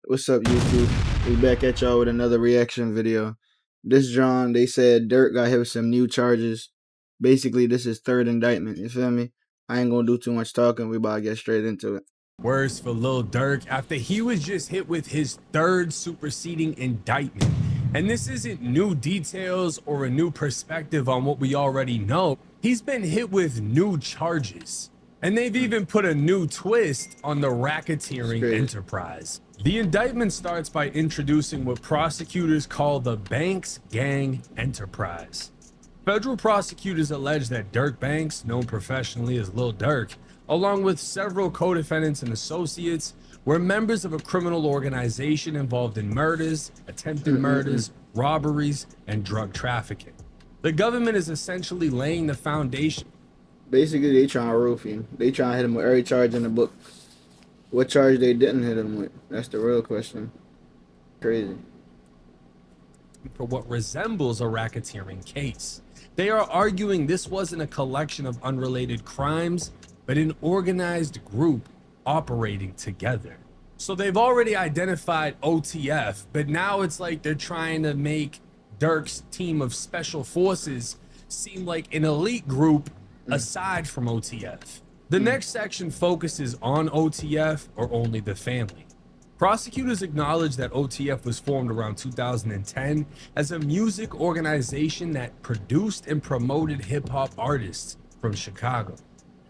What's up, YouTube? We back at y'all with another reaction video. This John, they said Durk got hit with some new charges. Basically, this is third indictment. You feel me? I ain't gonna do too much talking. We about to get straight into it. Worse for Lil Durk after he was just hit with his third superseding indictment. And this isn't new details or a new perspective on what we already know. He's been hit with new charges. And they've even put a new twist on the racketeering enterprise. The indictment starts by introducing what prosecutors call the Banks Gang Enterprise. Federal prosecutors allege that Durk Banks, known professionally as Lil Durk, along with several co-defendants and associates, were members of a criminal organization involved in murders, attempted murders, robberies, and drug trafficking. The government is essentially laying the foundation. Basically, they trying to roof him. They trying to hit him with every charge in the book. What charge they didn't hit him with? That's the real question. Crazy. For what resembles a racketeering case. They are arguing this wasn't a collection of unrelated crimes, but an organized group operating together. So they've already identified OTF, but now it's like they're trying to make Durk's team of special forces seem like an elite group aside from OTF. The next section focuses on OTF or only the family. Prosecutors acknowledge that OTF was formed around 2010 as a music organization that produced and promoted hip-hop artists from Chicago.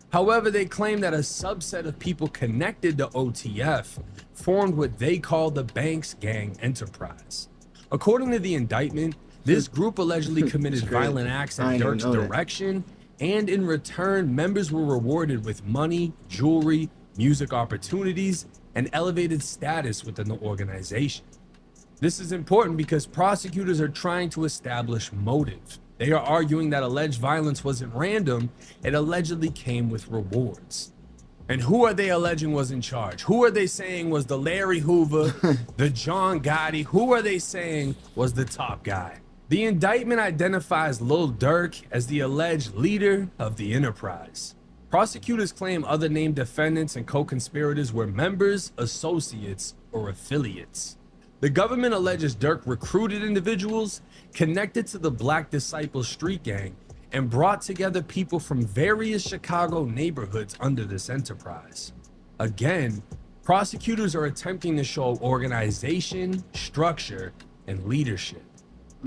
However, they claim that a subset of people connected to OTF formed what they call the Banks Gang Enterprise. According to the indictment, this group allegedly committed violent acts at Durk's direction, and in return, members were rewarded with money, jewelry, music opportunities, and elevated status within the organization. This is important because prosecutors are trying to establish motive. They are arguing that alleged violence wasn't random, it allegedly came with rewards. And who are they alleging was in charge? Who are they saying was the Larry Hoover, the John Gotti? Who are they saying was the top guy? The indictment identifies Lil Durk as the alleged leader of the enterprise. Prosecutors claim other named defendants and co-conspirators were members, associates, or affiliates. The government alleges Durk recruited individuals connected to the Black Disciples street gang and brought together people from various Chicago neighborhoods under this enterprise. Again, prosecutors are attempting to show organization, structure, and leadership.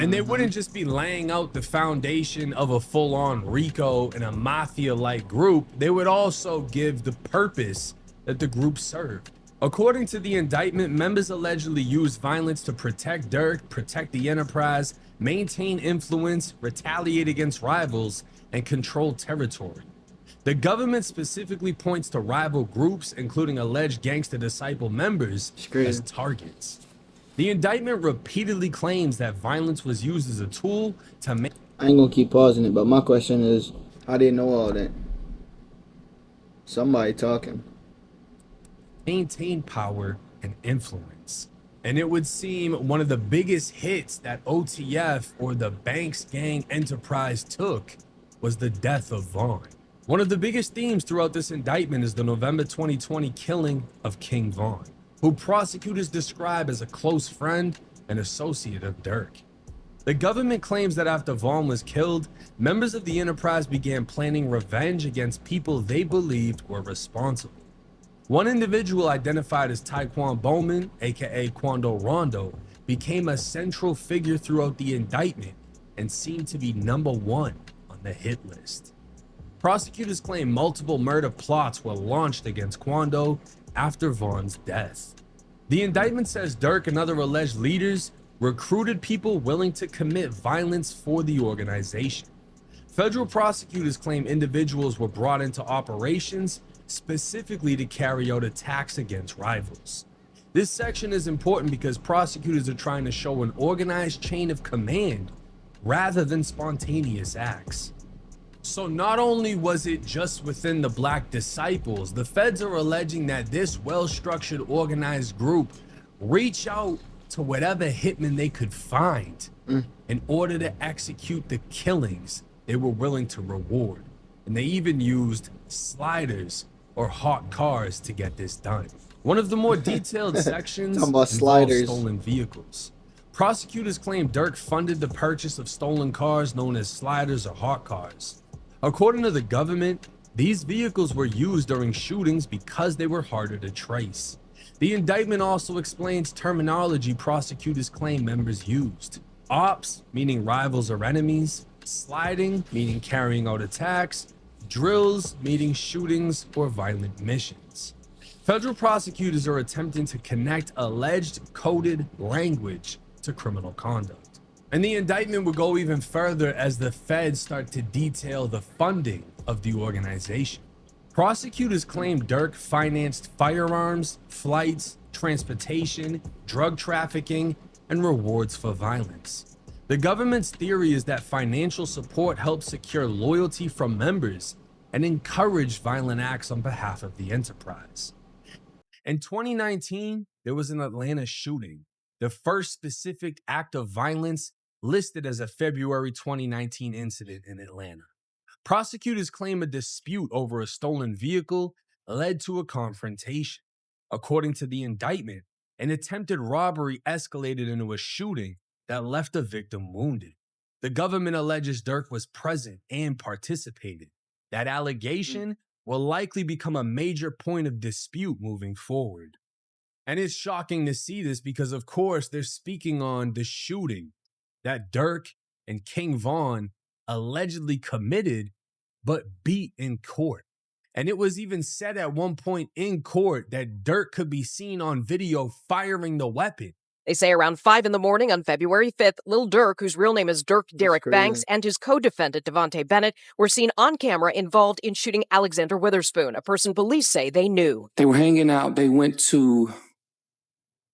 And they wouldn't just be laying out the foundation of a full-on RICO and a mafia-like group, they would also give the purpose that the group served. According to the indictment, members allegedly used violence to protect Durk, protect the enterprise, maintain influence, retaliate against rivals, and control territory. The government specifically points to rival groups, including alleged Gangsta Disciple members, as targets. The indictment repeatedly claims that violence was used as a tool to make... I ain't gonna keep pausing it, but my question is, how they know all that? Somebody talking. Maintain power and influence. And it would seem one of the biggest hits that OTF or the Banks Gang Enterprise took was the death of Vaughn. One of the biggest themes throughout this indictment is the November 2020 killing of King Vaughn, who prosecutors describe as a close friend and associate of Durk. The government claims that after Vaughn was killed, members of the enterprise began planning revenge against people they believed were responsible. One individual identified as Taekwon Bowman, aka Quando Rondo, became a central figure throughout the indictment and seemed to be #1 on the hit list. Prosecutors claim multiple murder plots were launched against Quando after Vaughn's death. The indictment says Durk and other alleged leaders recruited people willing to commit violence for the organization. Federal prosecutors claim individuals were brought into operations specifically to carry out attacks against rivals. This section is important because prosecutors are trying to show an organized chain of command rather than spontaneous acts. So not only was it just within the Black Disciples, the feds are alleging that this well-structured organized group reach out to whatever hitman they could find in order to execute the killings they were willing to reward. And they even used sliders or hot cars to get this done. One of the more detailed Talking sections about involves sliders. stolen vehicles. Prosecutors claim Durk funded the purchase of stolen cars known as sliders or hawk cars. According to the government, these vehicles were used during shootings because they were harder to trace. The indictment also explains terminology prosecutors claim members used. Ops, meaning rivals or enemies, sliding, meaning carrying out attacks, drills, meaning shootings or violent missions. Federal prosecutors are attempting to connect alleged coded language to criminal conduct. And the indictment would go even further as the feds start to detail the funding of the organization. Prosecutors claim Durk financed firearms, flights, transportation, drug trafficking, and rewards for violence. The government's theory is that financial support helped secure loyalty from members and encourage violent acts on behalf of the enterprise. In 2019, there was an Atlanta shooting, the first specific act of violence listed as a February 2019 incident in Atlanta. Prosecutors claim a dispute over a stolen vehicle led to a confrontation. According to the indictment, an attempted robbery escalated into a shooting that left the victim wounded. The government alleges Durk was present and participated. That allegation will likely become a major point of dispute moving forward. And it's shocking to see this because, of course, they're speaking on the shooting that Durk and King Von allegedly committed but beat in court. And it was even said at one point in court that Durk could be seen on video firing the weapon. They say around 5 in the morning on February 5th, Lil Durk, whose real name is Durk Derek crazy. Banks, and his co-defendant Devontae Bennett were seen on camera involved in shooting Alexander Witherspoon, a person police say they knew. They were hanging out. They went to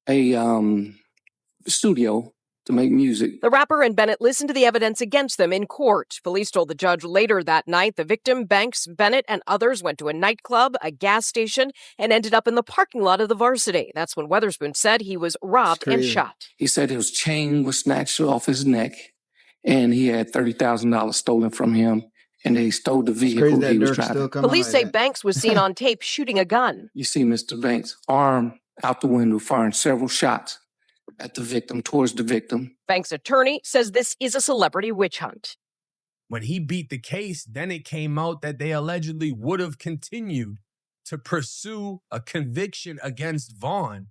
a studio to make music. The rapper and Bennett listened to the evidence against them in court. Police told the judge later that night the victim, Banks, Bennett, and others went to a nightclub, a gas station, and ended up in the parking lot of the Varsity. That's when Witherspoon said he was robbed and shot. He said his chain was snatched off his neck, and he had $30,000 stolen from him, and they stole the vehicle he was driving. Police say Banks was seen on tape shooting a gun. You see Mr. Banks' arm out the window firing several shots at the victim, towards the victim. Banks' attorney says this is a celebrity witch hunt. When he beat the case, then it came out that they allegedly would have continued to pursue a conviction against Vaughn,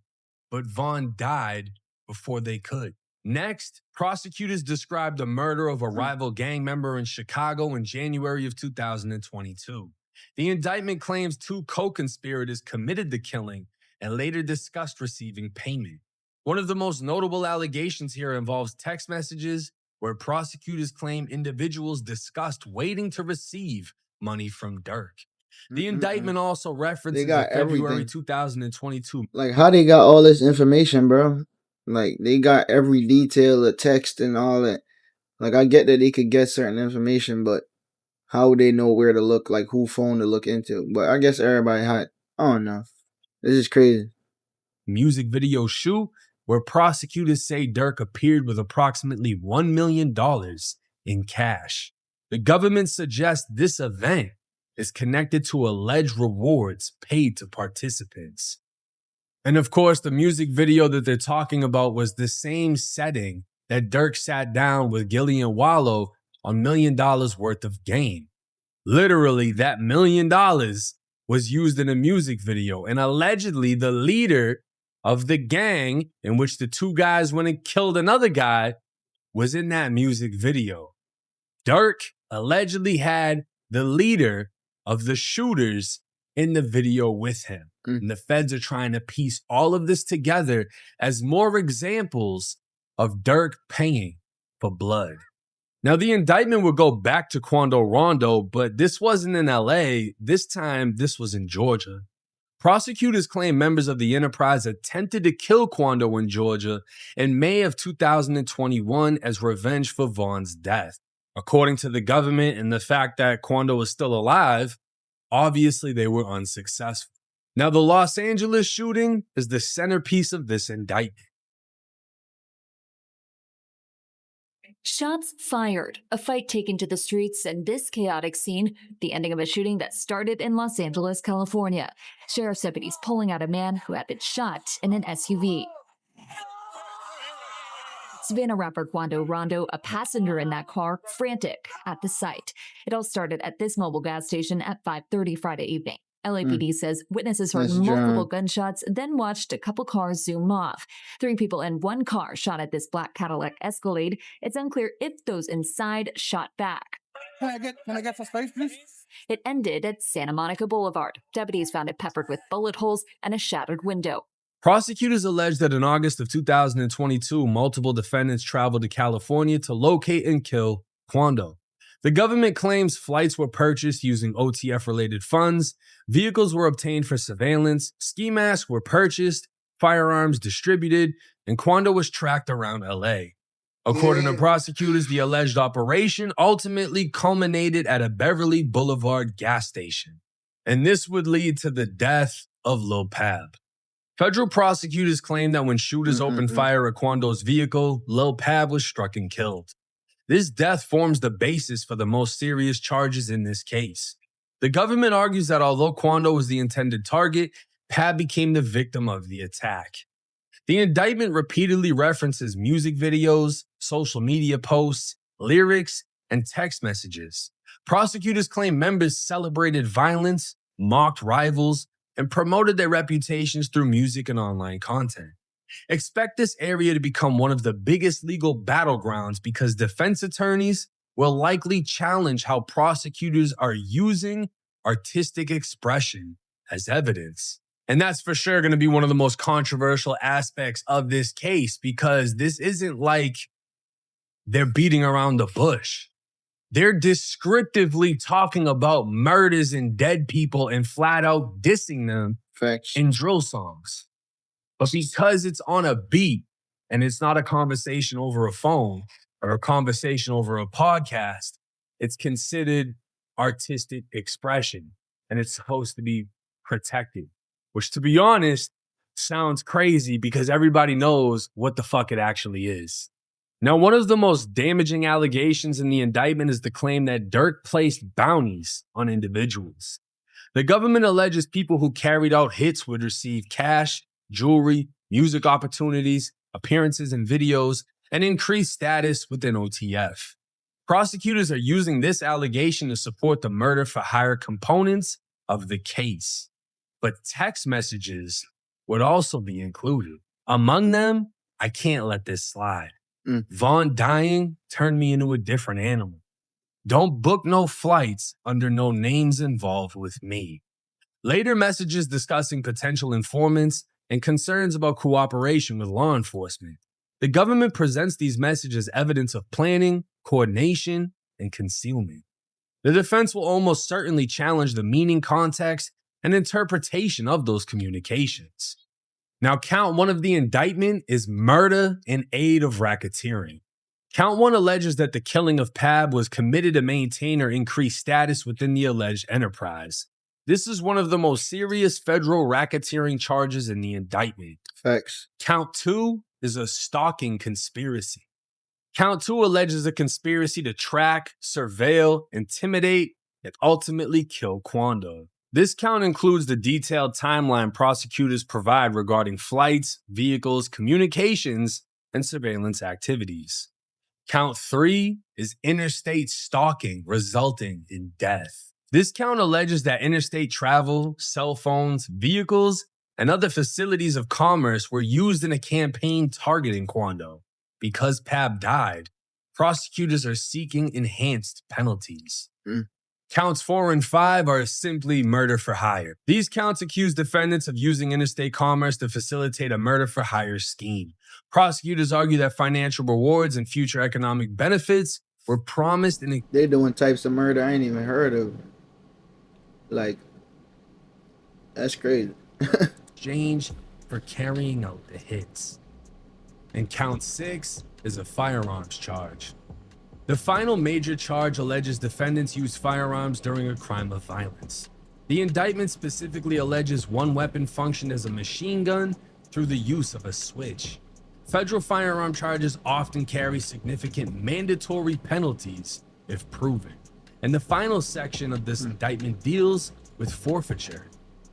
but Vaughn died before they could. Next, prosecutors described the murder of a rival gang member in Chicago in January of 2022. The indictment claims 2 co-conspirators committed the killing and later discussed receiving payment. One of the most notable allegations here involves text messages where prosecutors claim individuals discussed waiting to receive money from Durk. The indictment also references the February 2022. Like, how they got all this information, bro? Like, they got every detail of text and all that. Like, I get that they could get certain information, but how would they know where to look? Like, who phone to look into? But I guess everybody had. I don't know. This is crazy. Music video shoot where prosecutors say Durk appeared with approximately $1 million in cash. The government suggests this event is connected to alleged rewards paid to participants. And of course, the music video that they're talking about was the same setting that Durk sat down with Gillian Wallow on $1 million worth of game. Literally, that $1 million was used in a music video, and allegedly the leader of the gang in which the 2 guys went and killed another guy was in that music video. Durk allegedly had the leader of the shooters in the video with him. And the feds are trying to piece all of this together as more examples of Durk paying for blood. Now, the indictment would go back to Quando Rondo, but this wasn't in LA. This time, this was in Georgia. Prosecutors claim members of the enterprise attempted to kill Quando in Georgia in May of 2021 as revenge for Vaughn's death. According to the government and the fact that Quando was still alive, obviously they were unsuccessful. Now, the Los Angeles shooting is the centerpiece of this indictment. Shots fired, a fight taken to the streets, and this chaotic scene, the ending of a shooting that started in Los Angeles, California. Sheriff's deputies pulling out a man who had been shot in an SUV. Savannah rapper Quando Rondo, a passenger in that car, frantic at the sight. It all started at this mobile gas station at 5:30 Friday evening. LAPD says witnesses heard That's multiple John. gunshots, then watched a couple cars zoom off. 3 people in one car shot at this black Cadillac Escalade. It's unclear if those inside shot back. Can I get some space, please? It ended at Santa Monica Boulevard. Deputies found it peppered with bullet holes and a shattered window. Prosecutors allege that in August of 2022, multiple defendants traveled to California to locate and kill Quando. The government claims flights were purchased using OTF-related funds, vehicles were obtained for surveillance, ski masks were purchased, firearms distributed, and Quando was tracked around LA. According to prosecutors, the alleged operation ultimately culminated at a Beverly Boulevard gas station, and this would lead to the death of Lil Pab. Federal prosecutors claim that when shooters opened fire at Quando's vehicle, Lil Pab was struck and killed. This death forms the basis for the most serious charges in this case. The government argues that although Quando was the intended target, Pab became the victim of the attack. The indictment repeatedly references music videos, social media posts, lyrics, and text messages. Prosecutors claim members celebrated violence, mocked rivals, and promoted their reputations through music and online content. Expect this area to become one of the biggest legal battlegrounds because defense attorneys will likely challenge how prosecutors are using artistic expression as evidence. And that's for sure going to be one of the most controversial aspects of this case because this isn't like they're beating around the bush. They're descriptively talking about murders and dead people and flat out dissing them in drill songs. But because it's on a beat and it's not a conversation over a phone or a conversation over a podcast, it's considered artistic expression and it's supposed to be protected, which to be honest, sounds crazy because everybody knows what the fuck it actually is. Now, one of the most damaging allegations in the indictment is the claim that Durk placed bounties on individuals. The government alleges people who carried out hits would receive cash, jewelry, music opportunities, appearances in videos, and increased status within OTF. Prosecutors are using this allegation to support the murder for hire components of the case. But text messages would also be included. Among them, I can't let this slide. Vaughn dying turned me into a different animal. Don't book no flights under no names involved with me. Later messages discussing potential informants and concerns about cooperation with law enforcement. The government presents these messages as evidence of planning, coordination, and concealment. The defense will almost certainly challenge the meaning, context, and interpretation of those communications. Now, count 1 of the indictment is murder in aid of racketeering. Count 1 alleges that the killing of Pab was committed to maintain or increase status within the alleged enterprise. This is one of the most serious federal racketeering charges in the indictment. Facts. Count 2 is a stalking conspiracy. Count 2 alleges a conspiracy to track, surveil, intimidate, and ultimately kill Quando. This count includes the detailed timeline prosecutors provide regarding flights, vehicles, communications, and surveillance activities. Count 3 is interstate stalking resulting in death. This count alleges that interstate travel, cell phones, vehicles, and other facilities of commerce were used in a campaign targeting Quando. Because Pab died, prosecutors are seeking enhanced penalties. Counts 4 and 5 are simply murder for hire. These counts accuse defendants of using interstate commerce to facilitate a murder for hire scheme. Prosecutors argue that financial rewards and future economic benefits were promised in They're doing types of murder I ain't even heard of. Like, that's crazy. exchange for carrying out the hits. And count 6 is a firearms charge. The final major charge alleges defendants used firearms during a crime of violence. The indictment specifically alleges one weapon functioned as a machine gun through the use of a switch. Federal firearm charges often carry significant mandatory penalties if proven. And the final section of this indictment deals with forfeiture.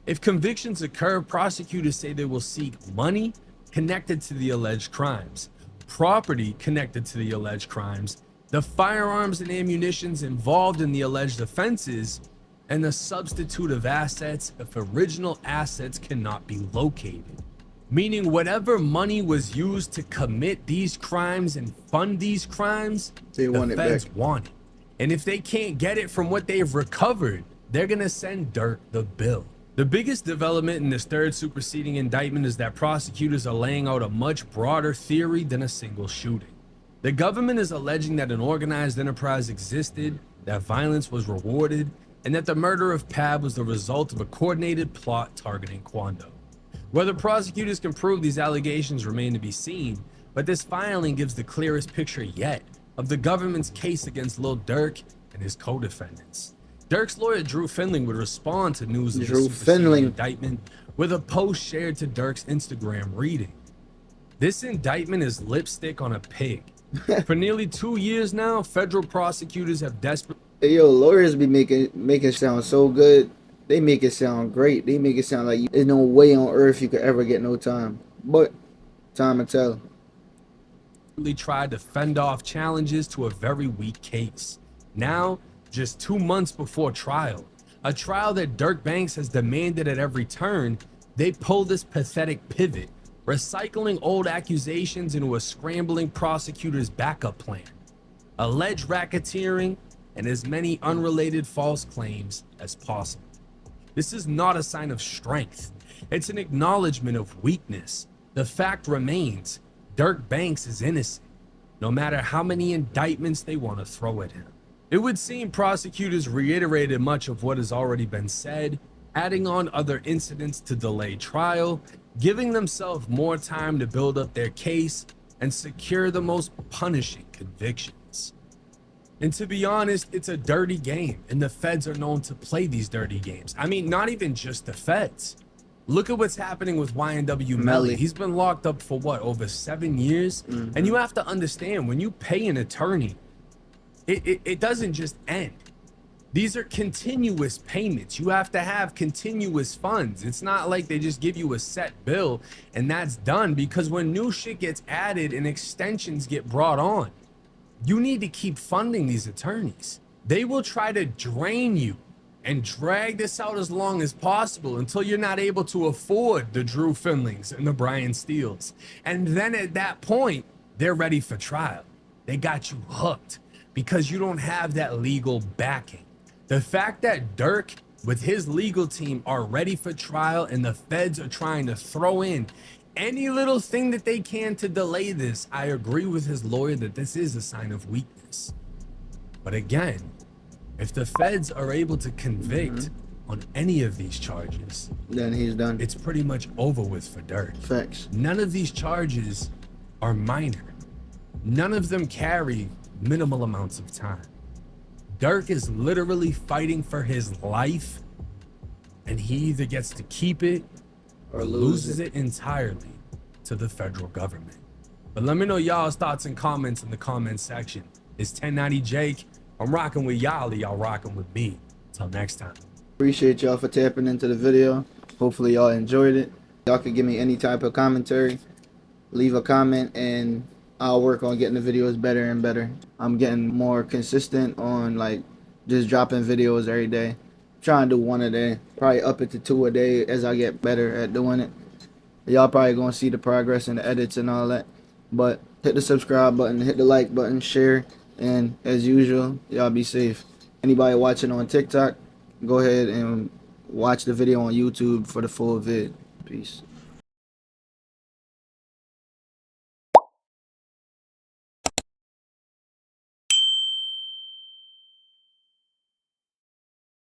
If convictions occur, prosecutors say they will seek money connected to the alleged crimes, property connected to the alleged crimes, the firearms and ammunitions involved in the alleged offenses, and the substitute of assets if original assets cannot be located. Meaning whatever money was used to commit these crimes and fund these crimes, the feds want it. And if they can't get it from what they've recovered, they're gonna send Durk the bill. The biggest development in this third superseding indictment is that prosecutors are laying out a much broader theory than a single shooting. The government is alleging that an organized enterprise existed, that violence was rewarded, and that the murder of Pab was the result of a coordinated plot targeting Quando. Whether prosecutors can prove these allegations remain to be seen, but this filing gives the clearest picture yet of the government's case against Lil Durk and his co-defendants. Durk's lawyer Drew Findling would respond to news of the superseding indictment with a post shared to Durk's Instagram reading, "This indictment is lipstick on a pig. For nearly 2 years now, federal prosecutors have desperately..." Hey, yo, lawyers be making it sound so good. They make it sound great. They make it sound like there's no way on earth you could ever get no time. But time will tell. Tried to fend off challenges to a very weak case. Now, just 2 months before trial, a trial that Durk Banks has demanded at every turn, they pull this pathetic pivot, recycling old accusations into a scrambling prosecutor's backup plan. Alleged racketeering and as many unrelated false claims as possible. This is not a sign of strength. It's an acknowledgement of weakness. The fact remains, Durk Banks is innocent, no matter how many indictments they want to throw at him. It would seem prosecutors reiterated much of what has already been said, adding on other incidents to delay trial, giving themselves more time to build up their case and secure the most punishing convictions. And to be honest, it's a dirty game, and the feds are known to play these dirty games. I mean, not even just the feds. Look at what's happening with YNW Melly. He's been locked up for what, over 7 years? And you have to understand, when you pay an attorney, it doesn't just end. These are continuous payments. You have to have continuous funds. It's not like they just give you a set bill and that's done, because when new shit gets added and extensions get brought on, you need to keep funding these attorneys. They will try to drain you and drag this out as long as possible until you're not able to afford the Drew Findlings and the Brian Steeles. And then at that point, they're ready for trial. They got you hooked because you don't have that legal backing. The fact that Durk with his legal team are ready for trial and the feds are trying to throw in any little thing that they can to delay this, I agree with his lawyer that this is a sign of weakness. But again, if the feds are able to convict on any of these charges, then he's done. It's pretty much over with for Durk. Facts. None of these charges are minor. None of them carry minimal amounts of time. Durk is literally fighting for his life, and he either gets to keep it or loses it entirely to the federal government. But let me know y'all's thoughts and comments in the comment section. It's 1090 Jake. I'm rocking with y'all, y'all rocking with me. Till next time. Appreciate y'all for tapping into the video. Hopefully y'all enjoyed it. Y'all can give me any type of commentary. Leave a comment and I'll work on getting the videos better and better. I'm getting more consistent on like just dropping videos every day. Trying to do one a day, probably up it to 2 a day as I get better at doing it. Y'all probably gonna see the progress and the edits and all that. But hit the subscribe button, hit the like button, share, and as usual, y'all be safe. Anybody watching on TikTok, go ahead and watch the video on YouTube for the full vid. Peace.